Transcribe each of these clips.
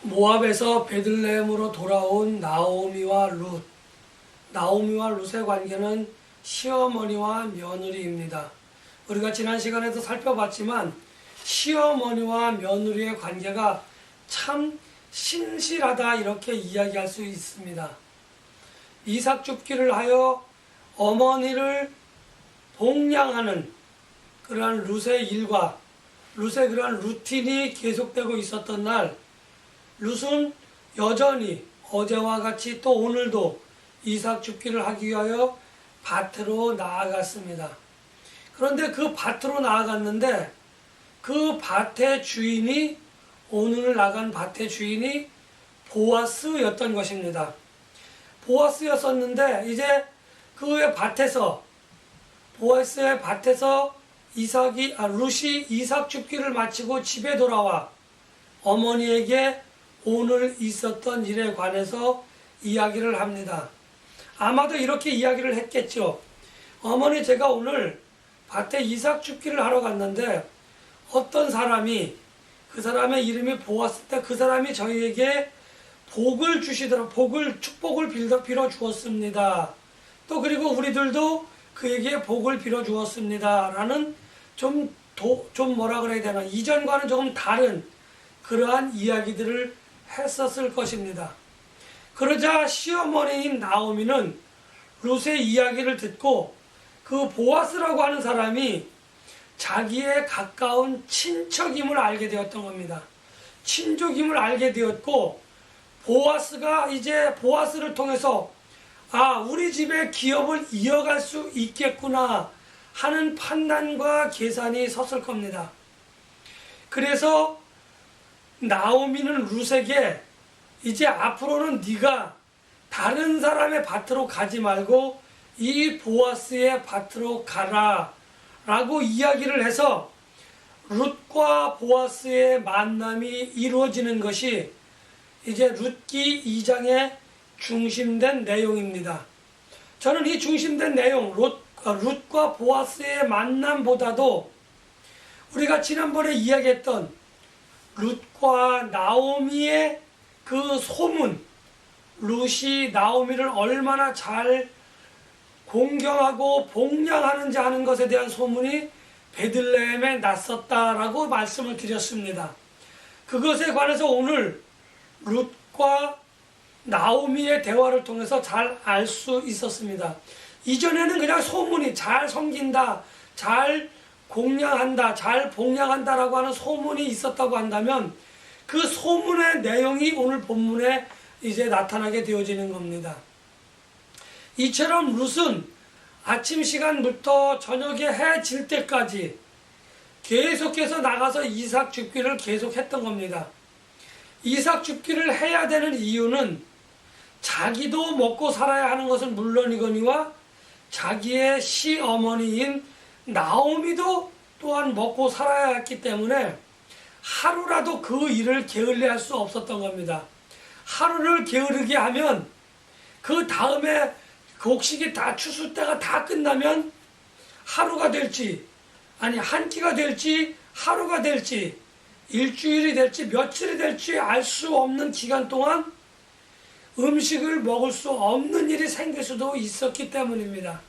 모압에서 베들레헴으로 돌아온 나오미와 룻. 나오미와 룻의 관계는 시어머니와 며느리입니다. 우리가 지난 시간에도 살펴봤지만 시어머니와 며느리의 관계가 참 신실하다 이렇게 이야기할 수 있습니다. 이삭 줍기를 하여 어머니를 복양하는 그러한 룻의 일과 룻의 그러한 루틴이 계속되고 있었던 날, 룻은 여전히 어제와 같이 또 오늘도 이삭 줍기를 하기 위하여 밭으로 나아갔습니다. 그런데 그 밭으로 나아갔는데 그 밭의 주인이, 오늘 나간 밭의 주인이 보아스였던 것입니다. 보아스였었는데 이제 그의 밭에서, 보아스의 밭에서 룻이 이삭 줍기를 마치고 집에 돌아와 어머니에게 오늘 있었던 일에 관해서 이야기를 합니다. 아마도 이렇게 이야기를 했겠죠. 어머니, 제가 오늘 밭에 이삭 줍기를 하러 갔는데 어떤 사람이, 그 사람의 이름이 보았을 때 그 사람이 저희에게 복을 주시더라, 축복을 빌어 주었습니다. 또 그리고 우리들도 그에게 복을 빌어 주었습니다. 라는 좀 뭐라 그래야 되나, 이전과는 조금 다른 그러한 이야기들을 했었을 것입니다. 그러자 시어머니인 나오미는 룻의 이야기를 듣고 그 보아스라고 하는 사람이 자기의 가까운 친척임을 알게 되었던 겁니다. 친족임을 알게 되었고, 보아스가 이제 보아스를 통해서 우리 집의 기업을 이어갈 수 있겠구나 하는 판단과 계산이 섰을 겁니다. 그래서 나오미는 룻에게 이제 앞으로는 네가 다른 사람의 밭으로 가지 말고 이 보아스의 밭으로 가라 라고 이야기를 해서 룻과 보아스의 만남이 이루어지는 것이 이제 룻기 2장의 중심된 내용입니다. 저는 이 중심된 내용, 룻과 보아스의 만남보다도 우리가 지난번에 이야기했던 룻과 나오미의 그 소문, 룻이 나오미를 얼마나 잘 공경하고 복양하는지 하는 것에 대한 소문이 베들레헴에 났었다라고 말씀을 드렸습니다. 그것에 관해서 오늘 룻과 나오미의 대화를 통해서 잘 알 수 있었습니다. 이전에는 그냥 소문이 잘 섬긴다, 잘 공양한다, 잘 복양한다라고 하는 소문이 있었다고 한다면 그 소문의 내용이 오늘 본문에 이제 나타나게 되어지는 겁니다. 이처럼 룻은 아침 시간부터 저녁에 해 질 때까지 계속해서 나가서 이삭 줍기를 계속했던 겁니다. 이삭 줍기를 해야 되는 이유는 자기도 먹고 살아야 하는 것은 물론이거니와 자기의 시어머니인 나오미도 또한 먹고 살아야 했기 때문에 하루라도 그 일을 게을리할 수 없었던 겁니다. 하루를 게으르게 하면 그 다음에 곡식이 다 추수 때가 다 끝나면 하루가 될지, 아니 한 끼가 될지 하루가 될지 일주일이 될지 며칠이 될지 알 수 없는 기간 동안 음식을 먹을 수 없는 일이 생길 수도 있었기 때문입니다.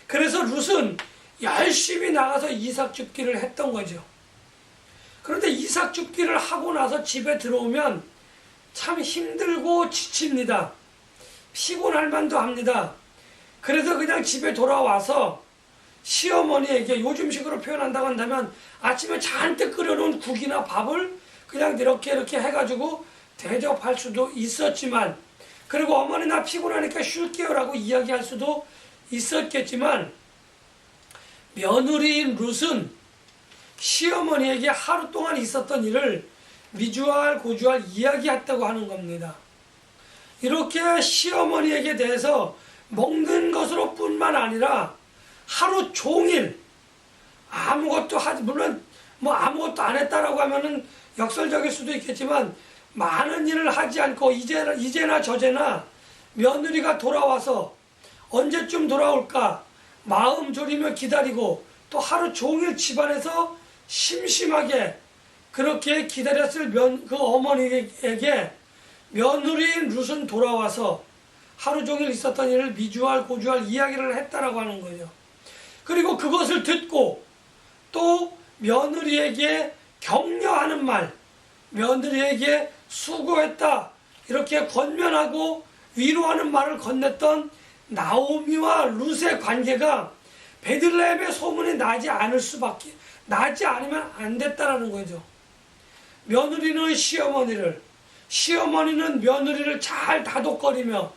그래서 룻은 열심히 나가서 이삭 줍기를 했던 거죠. 그런데 이삭 줍기를 하고 나서 집에 들어오면 참 힘들고 지칩니다. 피곤할 만도 합니다. 그래서 그냥 집에 돌아와서 시어머니에게, 요즘식으로 표현한다고 한다면 아침에 잔뜩 끓여놓은 국이나 밥을 그냥 이렇게 해가지고 대접할 수도 있었지만, 그리고 어머니 나 피곤하니까 쉴게요 라고 이야기할 수도 있었겠지만, 며느리인 룻은 시어머니에게 하루 동안 있었던 일을 미주알 고주알 이야기했다고 하는 겁니다. 이렇게 시어머니에게 대해서 먹는 것으로 뿐만 아니라 하루 종일 아무것도 물론 아무것도 안 했다라고 하면은 역설적일 수도 있겠지만, 많은 일을 하지 않고 이제나 저제나 며느리가 돌아와서 언제쯤 돌아올까 마음 졸이며 기다리고 또 하루 종일 집안에서 심심하게 그렇게 기다렸을 그 어머니에게 며느리인 룻은 돌아와서 하루 종일 있었던 일을 미주알 고주알 이야기를 했다라고 하는 거죠. 그리고 그것을 듣고 또 며느리에게 격려하는 말, 며느리에게 수고했다 이렇게 권면하고 위로하는 말을 건넸던 나오미와 룻의 관계가 베들레헴의 소문이 나지 않으면 안 됐다라는 거죠. 며느리는 시어머니는 며느리를 잘 다독거리며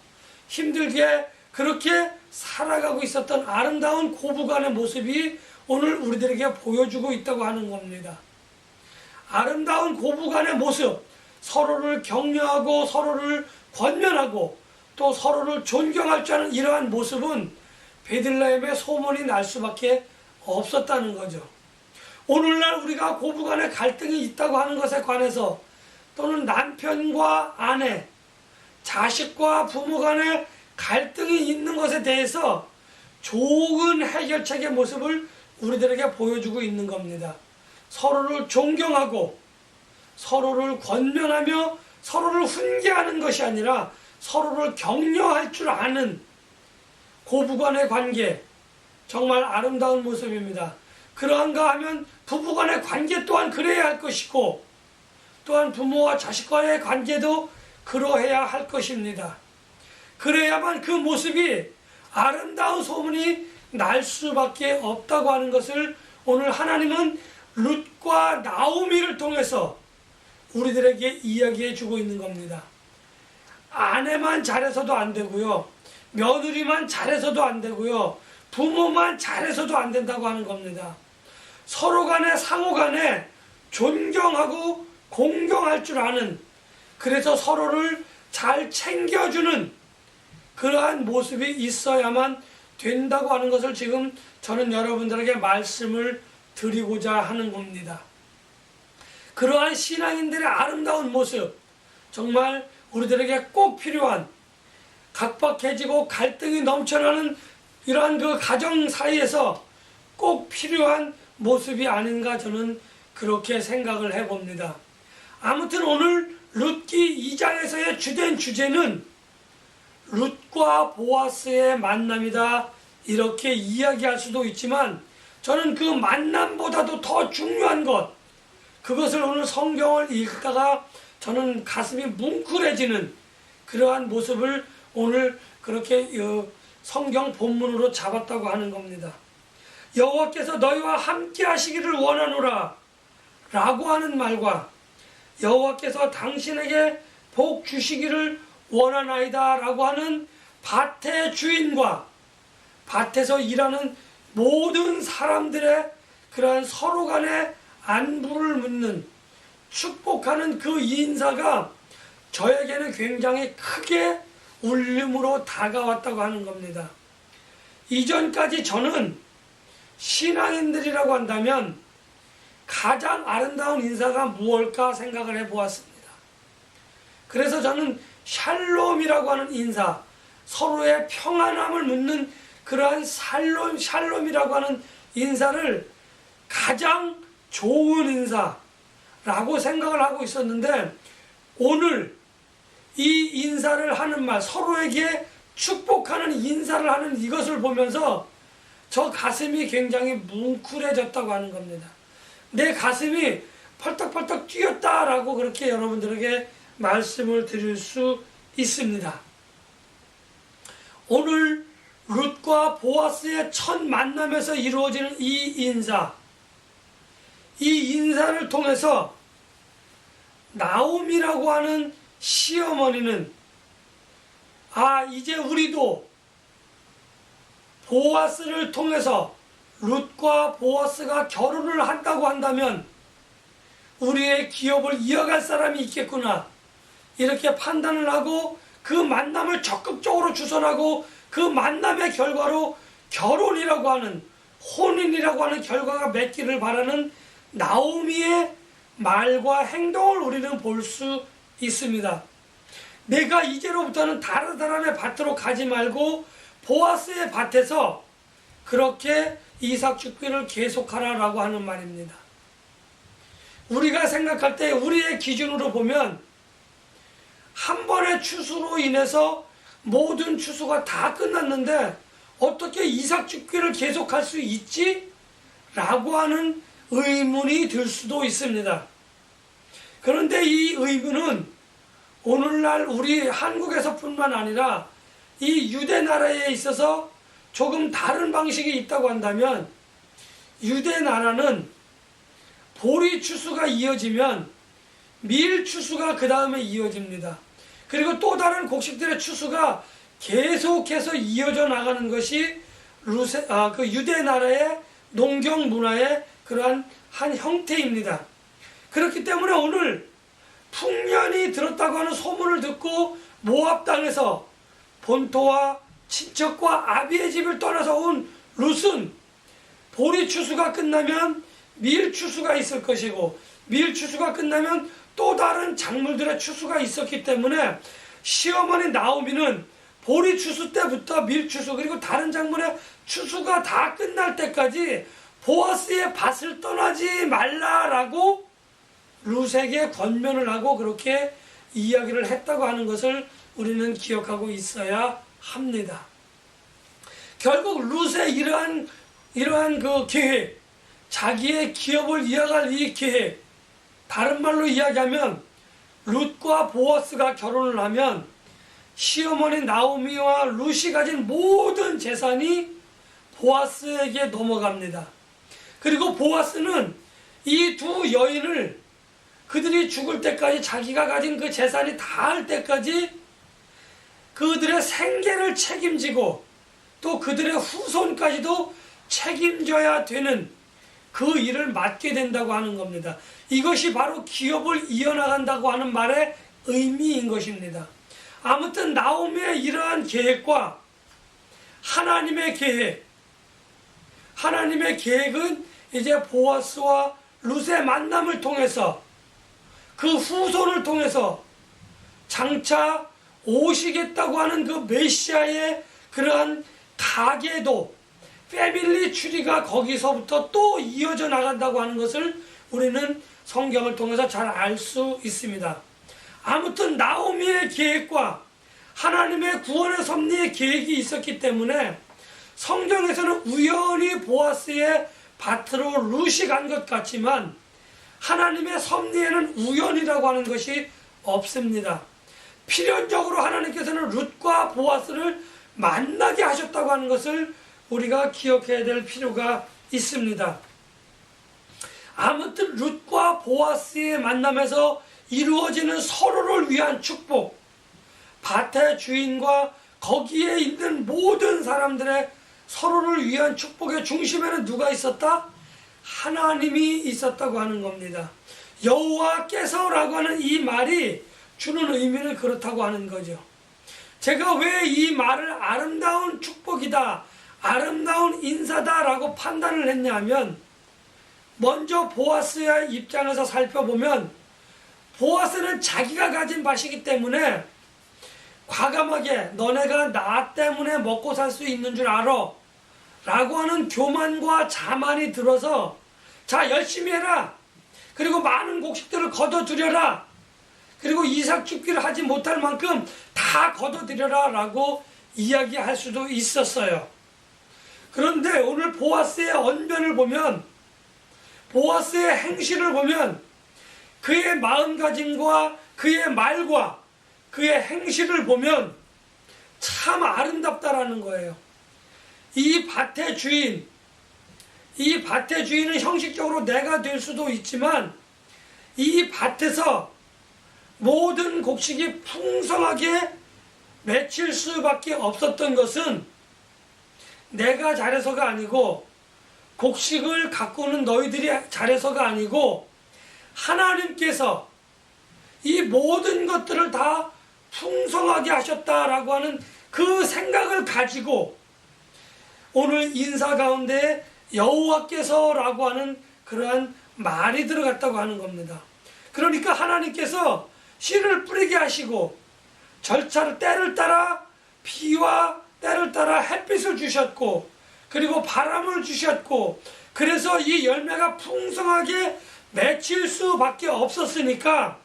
힘들게 그렇게 살아가고 있었던 아름다운 고부간의 모습이 오늘 우리들에게 보여주고 있다고 하는 겁니다. 아름다운 고부간의 모습, 서로를 격려하고 서로를 권면하고 또 서로를 존경할 줄 아는 이러한 모습은 베들레헴의 소문이 날 수밖에 없었다는 거죠. 오늘날 우리가 고부간의 갈등이 있다고 하는 것에 관해서 또는 남편과 아내, 자식과 부모 간의 갈등이 있는 것에 대해서 좋은 해결책의 모습을 우리들에게 보여주고 있는 겁니다. 서로를 존경하고 서로를 권면하며 서로를 훈계하는 것이 아니라 서로를 격려할 줄 아는 고부간의 관계, 정말 아름다운 모습입니다. 그러한가 하면 부부간의 관계 또한 그래야 할 것이고 또한 부모와 자식과의 관계도 그러해야 할 것입니다. 그래야만 그 모습이 아름다운 소문이 날 수밖에 없다고 하는 것을 오늘 하나님은 룻과 나오미를 통해서 우리들에게 이야기해 주고 있는 겁니다. 아내만 잘해서도 안 되고요. 며느리만 잘해서도 안 되고요. 부모만 잘해서도 안 된다고 하는 겁니다. 서로 간에 상호 간에 존경하고 공경할 줄 아는, 그래서 서로를 잘 챙겨주는 그러한 모습이 있어야만 된다고 하는 것을 지금 저는 여러분들에게 말씀을 드리고자 하는 겁니다. 그러한 신앙인들의 아름다운 모습, 정말 우리들에게 꼭 필요한, 각박해지고 갈등이 넘쳐나는 이러한 그 가정 사이에서 꼭 필요한 모습이 아닌가 저는 그렇게 생각을 해봅니다. 아무튼 오늘 룻기 2장에서의 주된 주제는 룻과 보아스의 만남이다 이렇게 이야기할 수도 있지만 저는 그 만남보다도 더 중요한 것, 그것을 오늘 성경을 읽다가 저는 가슴이 뭉클해지는 그러한 모습을 오늘 그렇게 성경 본문으로 잡았다고 하는 겁니다. 여호와께서 너희와 함께 하시기를 원하노라 라고 하는 말과 여호와께서 당신에게 복 주시기를 원하나이다 라고 하는 밭의 주인과 밭에서 일하는 모든 사람들의 그러한 서로 간의 안부를 묻는 축복하는 그 인사가 저에게는 굉장히 크게 울림으로 다가왔다고 하는 겁니다. 이전까지 저는 신앙인들이라고 한다면 가장 아름다운 인사가 무엇일까 생각을 해보았습니다. 그래서 저는 샬롬이라고 하는 인사, 서로의 평안함을 묻는 그러한 샬롬이라고 하는 인사를 가장 좋은 인사라고 생각을 하고 있었는데, 오늘 이 인사를 하는 말, 서로에게 축복하는 인사를 하는 이것을 보면서 저 가슴이 굉장히 뭉클해졌다고 하는 겁니다. 내 가슴이 펄떡펄떡 뛰었다라고 그렇게 여러분들에게 말씀을 드릴 수 있습니다. 오늘 룻과 보아스의 첫 만남에서 이루어지는 이 인사를 통해서 나오미라고 하는 시어머니는 이제 우리도 보아스를 통해서 룻과 보아스가 결혼을 한다고 한다면 우리의 기업을 이어갈 사람이 있겠구나 이렇게 판단을 하고 그 만남을 적극적으로 주선하고 그 만남의 결과로 결혼이라고 하는, 혼인이라고 하는 결과가 맺기를 바라는 나오미의 말과 행동을 우리는 볼 수 있습니다. 내가 이제로부터는 다른 사람의 밭으로 가지 말고 보아스의 밭에서 그렇게 이삭 축비를 계속하라라고 하는 말입니다. 우리가 생각할 때 우리의 기준으로 보면 한 번의 추수로 인해서 모든 추수가 다 끝났는데 어떻게 이삭 죽기를 계속할 수 있지? 라고 하는 의문이 들 수도 있습니다. 그런데 이 의문은 오늘날 우리 한국에서뿐만 아니라 이 유대 나라에 있어서 조금 다른 방식이 있다고 한다면, 유대 나라는 보리 추수가 이어지면 밀 추수가 그 다음에 이어집니다. 그리고 또 다른 곡식들의 추수가 계속해서 이어져 나가는 것이 그 유대 나라의 농경 문화의 그러한 한 형태입니다. 그렇기 때문에 오늘 풍년이 들었다고 하는 소문을 듣고 모압 땅에서 본토와 친척과 아비의 집을 떠나서 온 룻은 보리 추수가 끝나면 밀 추수가 있을 것이고, 밀 추수가 끝나면 또 다른 작물들의 추수가 있었기 때문에 시어머니 나오미는 보리 추수 때부터 밀 추수 그리고 다른 작물의 추수가 다 끝날 때까지 보아스의 밭을 떠나지 말라라고 룻에게 권면을 하고 그렇게 이야기를 했다고 하는 것을 우리는 기억하고 있어야 합니다. 결국 룻의 이러한 그 계획, 자기의 기업을 이어갈 이 계획, 다른 말로 이야기하면 룻과 보아스가 결혼을 하면 시어머니 나오미와 룻이 가진 모든 재산이 보아스에게 넘어갑니다. 그리고 보아스는 이 두 여인을 그들이 죽을 때까지, 자기가 가진 그 재산이 다할 때까지 그들의 생계를 책임지고 또 그들의 후손까지도 책임져야 되는 그 일을 맡게 된다고 하는 겁니다. 이것이 바로 기업을 이어나간다고 하는 말의 의미인 것입니다. 아무튼 나오미의 이러한 계획과 하나님의 계획은 이제 보아스와 룻의 만남을 통해서 그 후손을 통해서 장차 오시겠다고 하는 그 메시아의 그러한 가계도, 패밀리 추리가 거기서부터 또 이어져 나간다고 하는 것을 우리는 성경을 통해서 잘 알 수 있습니다. 아무튼 나오미의 계획과 하나님의 구원의 섭리의 계획이 있었기 때문에 성경에서는 우연히 보아스의 밭으로 룻이 간 것 같지만 하나님의 섭리에는 우연이라고 하는 것이 없습니다. 필연적으로 하나님께서는 룻과 보아스를 만나게 하셨다고 하는 것을 우리가 기억해야 될 필요가 있습니다. 아무튼 룻과 보아스의 만남에서 이루어지는 서로를 위한 축복, 밭의 주인과 거기에 있는 모든 사람들의 서로를 위한 축복의 중심에는 누가 있었다? 하나님이 있었다고 하는 겁니다. 여호와께서라고 하는 이 말이 주는 의미는 그렇다고 하는 거죠. 제가 왜 이 말을 아름다운 축복이다, 아름다운 인사다라고 판단을 했냐면, 먼저 보아스의 입장에서 살펴보면 보아스는 자기가 가진 밭이기 때문에 과감하게 너네가 나 때문에 먹고 살 수 있는 줄 알아 라고 하는 교만과 자만이 들어서 자 열심히 해라, 그리고 많은 곡식들을 거둬들여라, 그리고 이삭 죽기를 하지 못할 만큼 다 거둬들여라 라고 이야기할 수도 있었어요. 그런데 오늘 보아스의 언변을 보면, 보아스의 행실을 보면 그의 마음가짐과 그의 말과 그의 행실을 보면 참 아름답다라는 거예요. 이 밭의 주인은 형식적으로 내가 될 수도 있지만 이 밭에서 모든 곡식이 풍성하게 맺힐 수밖에 없었던 것은 내가 잘해서가 아니고, 곡식을 가꾸는 너희들이 잘해서가 아니고, 하나님께서 이 모든 것들을 다 풍성하게 하셨다라고 하는 그 생각을 가지고 오늘 인사 가운데 여호와께서라고 하는 그러한 말이 들어갔다고 하는 겁니다. 그러니까 하나님께서 씨를 뿌리게 하시고 절차를 때를 따라 비와 때를 따라 햇빛을 주셨고 그리고 바람을 주셨고, 그래서 이 열매가 풍성하게 맺힐 수밖에 없었으니까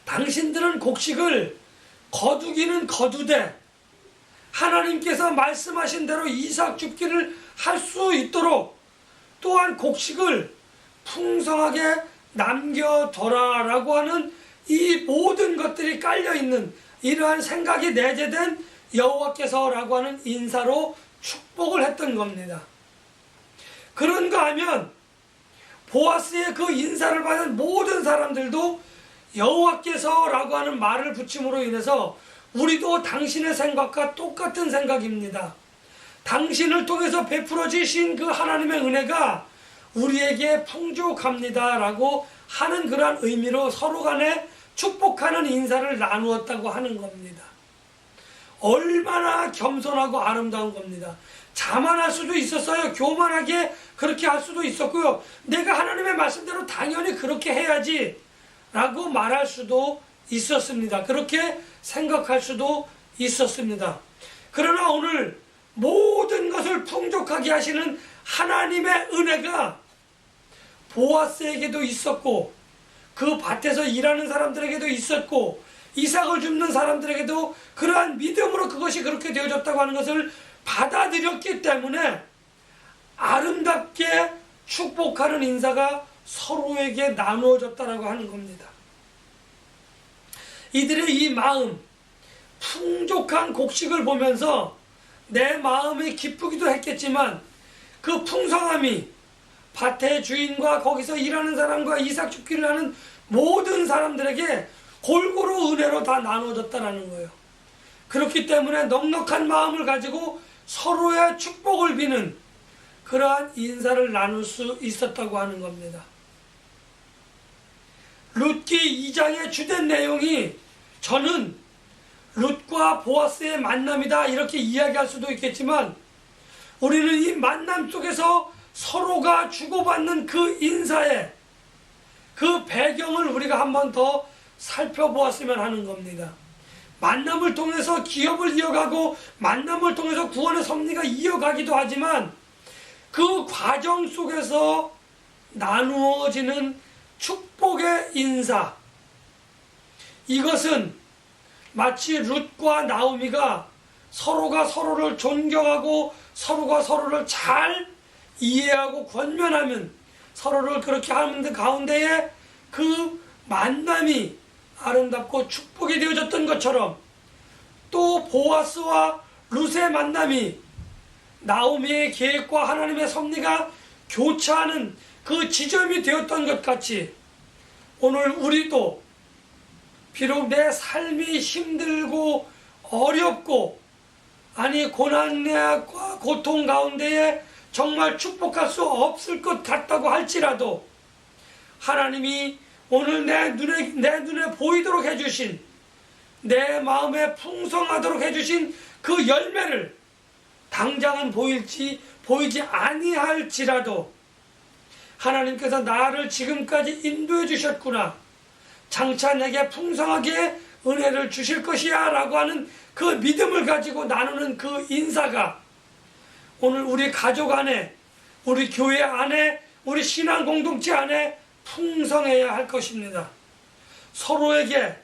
당신들은 곡식을 거두기는 거두되 하나님께서 말씀하신 대로 이삭 줍기를 할 수 있도록 또한 곡식을 풍성하게 남겨둬라 라고 하는 이 모든 것들이 깔려있는 이러한 생각이 내재된 여호와께서 라고 하는 인사로 축복을 했던 겁니다. 그런가 하면 보아스의 그 인사를 받은 모든 사람들도 여호와께서 라고 하는 말을 붙임으로 인해서 우리도 당신의 생각과 똑같은 생각입니다. 당신을 통해서 베풀어지신 그 하나님의 은혜가 우리에게 풍족합니다 라고 하는 그러한 의미로 서로 간에 축복하는 인사를 나누었다고 하는 겁니다. 얼마나 겸손하고 아름다운 겁니다. 자만할 수도 있었어요. 교만하게 그렇게 할 수도 있었고요. 내가 하나님의 말씀대로 당연히 그렇게 해야지 라고 말할 수도 있었습니다. 그렇게 생각할 수도 있었습니다. 그러나 오늘 모든 것을 풍족하게 하시는 하나님의 은혜가 보아스에게도 있었고 그 밭에서 일하는 사람들에게도 있었고 이삭을 줍는 사람들에게도 그러한 믿음으로 그것이 그렇게 되어졌다고 하는 것을 받아들였기 때문에 아름답게 축복하는 인사가 서로에게 나누어졌다라고 하는 겁니다. 이들의 이 마음, 풍족한 곡식을 보면서 내 마음이 기쁘기도 했겠지만 그 풍성함이 밭의 주인과 거기서 일하는 사람과 이삭 줍기를 하는 모든 사람들에게 골고루 은혜로 다 나누어졌다는 거예요. 그렇기 때문에 넉넉한 마음을 가지고 서로의 축복을 비는 그러한 인사를 나눌 수 있었다고 하는 겁니다. 룻기 2장의 주된 내용이 저는 룻과 보아스의 만남이다 이렇게 이야기할 수도 있겠지만 우리는 이 만남 속에서 서로가 주고받는 그 인사의 그 배경을 우리가 한 번 더 살펴보았으면 하는 겁니다. 만남을 통해서 기업을 이어가고 만남을 통해서 구원의 섭리가 이어가기도 하지만 그 과정 속에서 나누어지는 축복의 인사, 이것은 마치 룻과 나오미가 서로가 서로를 존경하고 서로가 서로를 잘 이해하고 권면하면 서로를 그렇게 하는 가운데에 그 만남이 아름답고 축복이 되어졌던 것처럼 또 보아스와 룻의 만남이 나오미의 계획과 하나님의 섭리가 교차하는 그 지점이 되었던 것 같이 오늘 우리도 비록 내 삶이 힘들고 어렵고 아니 고난과 고통 가운데에 정말 축복할 수 없을 것 같다고 할지라도 하나님이 오늘 내 눈에 보이도록 해주신 내 마음에 풍성하도록 해주신 그 열매를 당장은 보이지 아니할지라도 하나님께서 나를 지금까지 인도해 주셨구나, 장차 내게 풍성하게 은혜를 주실 것이야 라고 하는 그 믿음을 가지고 나누는 그 인사가 오늘 우리 가족 안에, 우리 교회 안에, 우리 신앙 공동체 안에 풍성해야 할 것입니다. 서로에게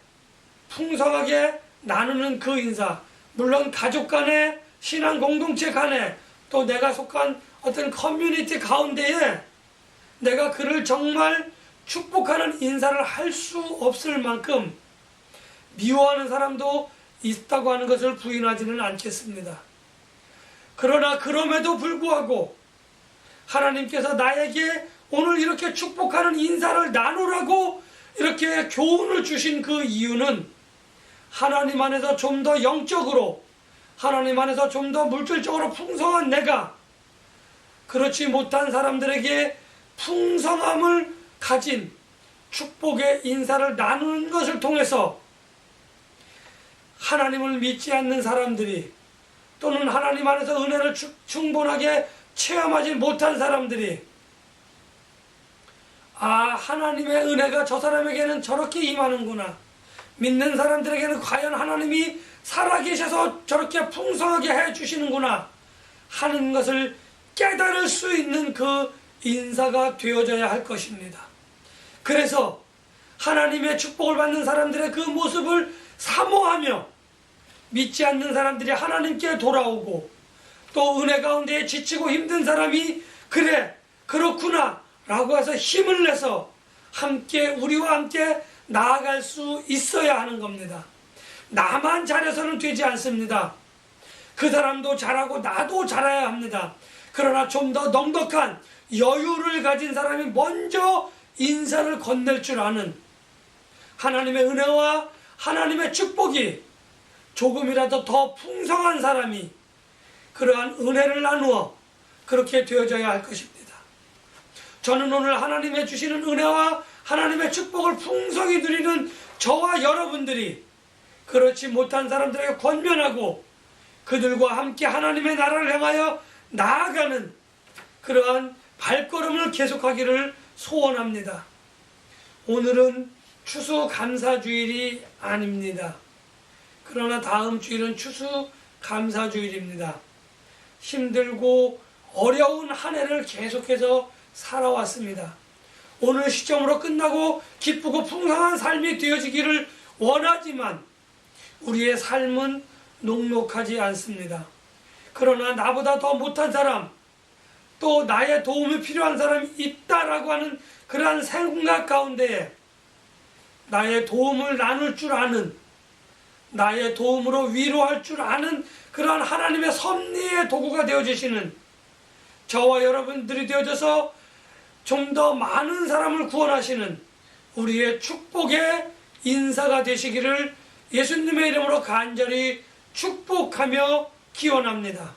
풍성하게 나누는 그 인사, 물론 가족 간에, 신앙 공동체 간에, 또 내가 속한 어떤 커뮤니티 가운데에 내가 그를 정말 축복하는 인사를 할 수 없을 만큼 미워하는 사람도 있다고 하는 것을 부인하지는 않겠습니다. 그러나 그럼에도 불구하고 하나님께서 나에게 오늘 이렇게 축복하는 인사를 나누라고 이렇게 교훈을 주신 그 이유는 하나님 안에서 좀 더 영적으로, 하나님 안에서 좀 더 물질적으로 풍성한 내가 그렇지 못한 사람들에게 풍성함을 가진 축복의 인사를 나누는 것을 통해서 하나님을 믿지 않는 사람들이 또는 하나님 안에서 은혜를 충분하게 체험하지 못한 사람들이 하나님의 은혜가 저 사람에게는 저렇게 임하는구나, 믿는 사람들에게는 과연 하나님이 살아계셔서 저렇게 풍성하게 해주시는구나 하는 것을 깨달을 수 있는 그 인사가 되어져야 할 것입니다. 그래서 하나님의 축복을 받는 사람들의 그 모습을 사모하며 믿지 않는 사람들이 하나님께 돌아오고, 또 은혜 가운데 지치고 힘든 사람이 그래 그렇구나 라고 해서 힘을 내서 함께 우리와 함께 나아갈 수 있어야 하는 겁니다. 나만 잘해서는 되지 않습니다. 그 사람도 잘하고 나도 잘해야 합니다. 그러나 좀 더 넉넉한 여유를 가진 사람이 먼저 인사를 건넬 줄 아는, 하나님의 은혜와 하나님의 축복이 조금이라도 더 풍성한 사람이 그러한 은혜를 나누어 그렇게 되어져야 할 것입니다. 저는 오늘 하나님의 주시는 은혜와 하나님의 축복을 풍성히 누리는 저와 여러분들이 그렇지 못한 사람들에게 권면하고 그들과 함께 하나님의 나라를 향하여 나아가는 그러한 발걸음을 계속하기를 소원합니다. 오늘은 추수감사주일이 아닙니다. 그러나 다음 주일은 추수감사주일입니다. 힘들고 어려운 한 해를 계속해서 살아왔습니다. 오늘 시점으로 끝나고 기쁘고 풍성한 삶이 되어지기를 원하지만 우리의 삶은 녹록하지 않습니다. 그러나 나보다 더 못한 사람, 또 나의 도움이 필요한 사람이 있다라고 하는 그러한 생각 가운데에 나의 도움을 나눌 줄 아는, 나의 도움으로 위로할 줄 아는 그러한 하나님의 섭리의 도구가 되어주시는 저와 여러분들이 되어져서 좀 더 많은 사람을 구원하시는 우리의 축복의 인사가 되시기를 예수님의 이름으로 간절히 축복하며 기원합니다.